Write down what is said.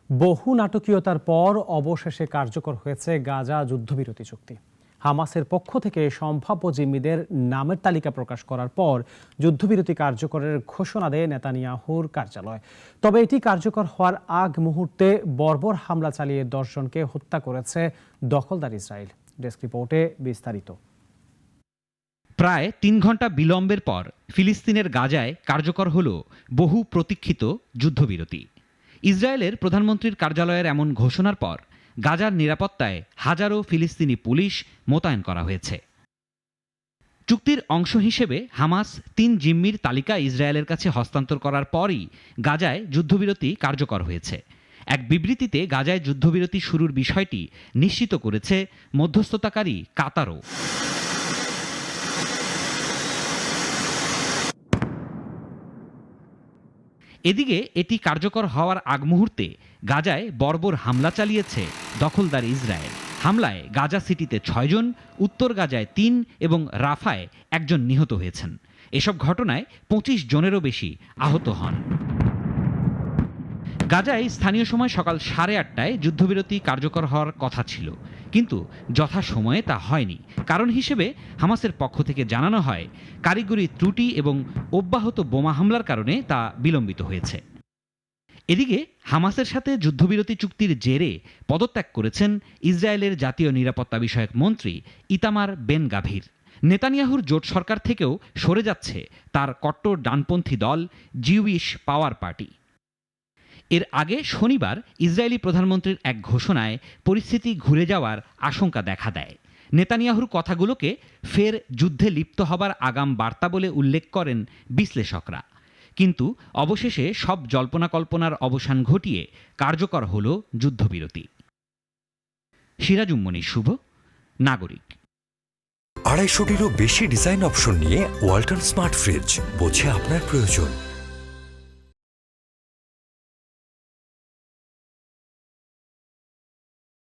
বহু নাটকীয়তার পর অবশেষে কার্যকর হয়েছে গাজা যুদ্ধবিরতি চুক্তি। হামাসের পক্ষ থেকে সম্ভাব্য জিম্মিদের নামের তালিকা প্রকাশ করার পর যুদ্ধবিরতি কার্যকরের ঘোষণা দেয় নেতানিয়াহুর কার্যালয়। তবে এটি কার্যকর হওয়ার আগ মুহূর্তে বর্বর হামলা চালিয়ে 10 জনকে হত্যা করেছে দখলদার ইসরায়েল। ডেস্ক রিপোর্টে বিস্তারিত। প্রায় 3 ঘন্টা বিলম্বের পর ফিলিস্তিনের গাজায় কার্যকর হল বহু প্রতীক্ষিত যুদ্ধবিরতি। ইসরায়েলের প্রধানমন্ত্রীর কার্যালয়ের এমন ঘোষণার পর গাজার নিরাপত্তায় হাজারো ফিলিস্তিনি পুলিশ মোতায়েন করা হয়েছে। চুক্তির অংশ হিসেবে হামাস 3 জিম্মির তালিকা ইসরায়েলের কাছে হস্তান্তর করার পরই গাজায় যুদ্ধবিরতি কার্যকর হয়েছে। এক বিবৃতিতে গাজায় যুদ্ধবিরতি শুরুর বিষয়টি নিশ্চিত করেছে মধ্যস্থতাকারী কাতারও। এদিকে এটি কার্যকর হওয়ার আগ মুহূর্তে গাজায় বর্বর হামলা চালিয়েছে দখলদার ইসরায়েল। হামলায় গাজা সিটিতে 6 জন, উত্তর গাজায় 3 এবং রাফায় 1 জন নিহত হয়েছেন। এসব ঘটনায় 25 জনেরও বেশি আহত হন। গাজায় স্থানীয় সময় সকাল 8:30টায় যুদ্ধবিরতি কার্যকর হওয়ার কথা ছিল, কিন্তু যথাসময়ে তা হয়নি। কারণ হিসেবে হামাসের পক্ষ থেকে জানানো হয় কারিগরি ত্রুটি এবং অব্যাহত বোমা হামলার কারণে তা বিলম্বিত হয়েছে। এদিকে হামাসের সাথে যুদ্ধবিরতি চুক্তির জেরে পদত্যাগ করেছেন ইসরায়েলের জাতীয় নিরাপত্তা বিষয়ক মন্ত্রী ইতামার বেন গাভির। নেতানিয়াহুর জোট সরকার থেকেও সরে যাচ্ছে তার কট্টর ডানপন্থী দল জিউইশ পাওয়ার পার্টি। এর আগে শনিবার ইসরায়েলি প্রধানমন্ত্রীর এক ঘোষণায় পরিস্থিতি ঘুরে যাওয়ার আশঙ্কা দেখা দেয়। নেতানিয়াহুর কথাগুলোকে ফের যুদ্ধে লিপ্ত হবার আগাম বার্তা বলে উল্লেখ করেন বিশ্লেষকরা। কিন্তু অবশেষে সব জল্পনা কল্পনার অবসান ঘটিয়ে কার্যকর হল যুদ্ধবিরতি। সিরাজুম মনির শুভ, নাগরিক। 250-টিরও বেশি ডিজাইন অপশন নিয়ে ওয়ালটন স্মার্ট ফ্রিজ, বোঝে আপনার প্রয়োজন।